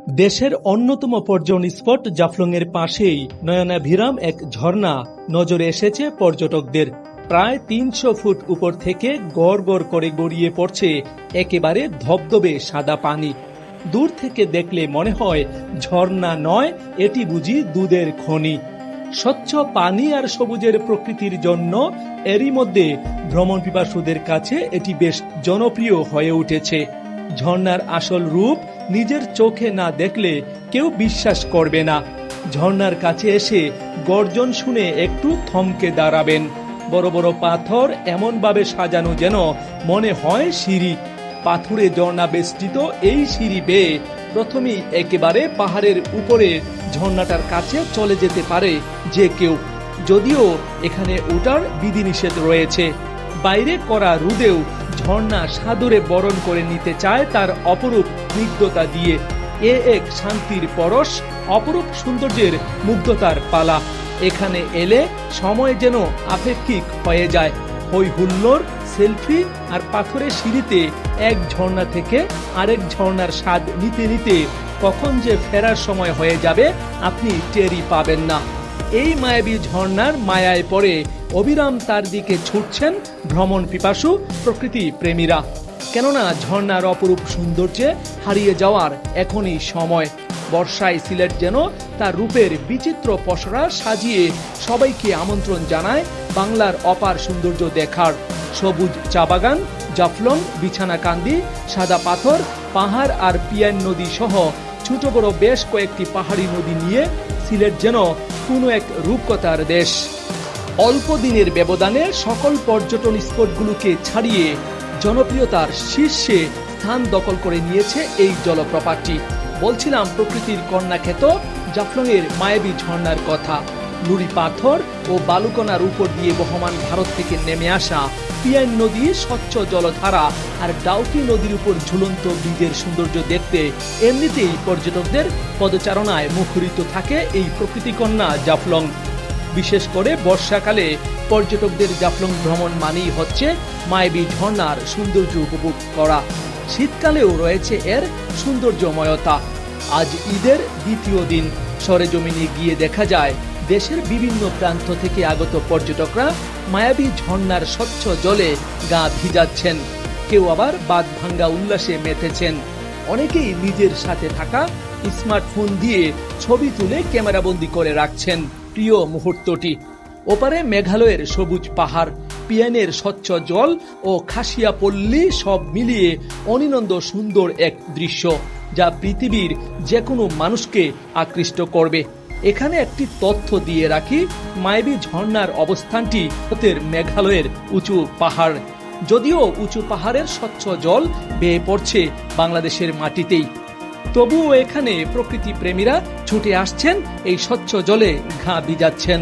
দেশের অন্যতম পর্যটন স্পট জাফলংয়ের পাশেই নয়নাভিরাম এক ঝর্ণা নজরে এসেছে পর্যটকদের। প্রায় ৩০০ ফুট উপর থেকে গড় গড় করে গড়িয়ে পড়ছে একেবারে ধবধবে সাদা পানি। দূর থেকে দেখলে মনে হয় ঝর্ণা নয়, এটি বুঝি দুধের খনি। স্বচ্ছ পানি আর সবুজের প্রকৃতির জন্য এরই মধ্যে ভ্রমণ পিপাসুদের কাছে এটি বেশ জনপ্রিয় হয়ে উঠেছে। ঝর্ণার আসল রূপ নিজের চোখে না দেখলে কেউ বিশ্বাস করবে না। ঝর্ণার কাছে এসে গর্জন শুনে একটু থমকে দাঁড়াবেন। বড় বড় পাথর এমনভাবে সাজানো যেন মনে হয় সিঁড়ি। পাথুরে ঝর্ণা বেষ্টিত এই সিঁড়ি বেয়ে প্রথমেই একেবারে পাহাড়ের উপরে ঝর্ণাটার কাছে চলে যেতে পারে যে কেউ, যদিও এখানে ওঠার বিধিনিষেধ রয়েছে। বাইরে করা রোদেও ঝর্ণা সাদরে বরণ করে নিতে চায় তার অপরূপ স্নিগ্ধতা দিয়ে। এ এক শান্তির পরশ, অপরূপ সৌন্দর্যের মুগ্ধতার পালা। এখানে এলে সময় যেন আপেক্ষিক হয়ে যায়। হই হুল্লোড়, সেলফি আর পাথরের সিঁড়িতে এক ঝর্ণা থেকে আরেক ঝর্ণার স্বাদ নিতে নিতে কখন যে ফেরার সময় হয়ে যাবে আপনি টেরই পাবেন না। এই মায়াবী ঝর্ণার মায়ায় পড়ে অবিরাম তার দিকে ছুটছেন ভ্রমণ পিপাসু প্রকৃতি প্রেমীরা। কেননা ঝর্ণার অপরূপ সৌন্দর্যে হারিয়ে যাওয়ার এখনই সময়। বর্ষায় সিলেট যেন তার রূপের বিচিত্র পসরা সাজিয়ে সবাইকে আমন্ত্রণ জানায় বাংলার অপার সৌন্দর্য দেখার। সবুজ চা বাগান, জাফলং, বিছানাকান্দি, সাদা পাথর, পাহাড় আর পিয়ান নদী সহ ছোট বড় বেশ কয়েকটি পাহাড়ি নদী নিয়ে সিলেট যেন কোনো এক রূপকথার দেশ। অল্প দিনের ব্যবধানে সকল পর্যটন স্পটগুলোকে ছাড়িয়ে জনপ্রিয়তার শীর্ষে স্থান দখল করে নিয়েছে এই জলপ্রপাতটি। বলছিলাম প্রকৃতির কন্যাখ্যাত জাফলংয়ের মায়াবী ঝর্ণার কথা। নুড়ি পাথর ও বালুকণার উপর দিয়ে বহমান ভারত থেকে নেমে আসা পিয়ান নদী, স্বচ্ছ জলধারা আর ডাউকি নদীর উপর ঝুলন্ত ব্রিজের সৌন্দর্য দেখতে এমনিতেই পর্যটকদের পদচারণায় মুখরিত থাকে এই প্রকৃতিকন্যা জাফলং। বিশেষ করে বর্ষাকালে পর্যটকদের জাফলং ভ্রমণ মানেই হচ্ছে মায়াবী ঝর্ণার সৌন্দর্য উপভোগ করা। শীতকালেও রয়েছে এর সৌন্দর্যময়তা। আজ ঈদের দ্বিতীয় দিন সরেজমিনে গিয়ে দেখা যায় দেশের বিভিন্ন প্রান্ত থেকে আগত পর্যটকরা মায়াবী ঝর্ণার স্বচ্ছ জলে গা ভিজাচ্ছেন। কেউ আবার বাঁধ ভাঙ্গা উল্লাসে মেতেছেন। অনেকেই নিজের সাথে থাকা স্মার্টফোন দিয়ে ছবি তুলে ক্যামেরাবন্দি করে রাখছেন প্রিয় মুহূর্তটি। ওপারে মেঘালয়ের সবুজ পাহাড়, পিয়ানের স্বচ্ছ জল ও খাসিয়া পল্লী সব মিলিয়ে অনিনন্দ সুন্দর এক দৃশ্য, যা পৃথিবীর যে কোনো মানুষকে আকৃষ্ট করবে। এখানে একটি তথ্য দিয়ে রাখি, মায়াবী ঝর্ণার অবস্থানটি মেঘালয়ের উঁচু পাহাড়। যদিও উঁচু পাহাড়ের স্বচ্ছ জল বেয়ে পড়ছে বাংলাদেশের মাটিতেই, তবুও এখানে প্রকৃতি প্রেমীরা ছুটে আসছেন এই স্বচ্ছ জলে গা ভিজাচ্ছেন।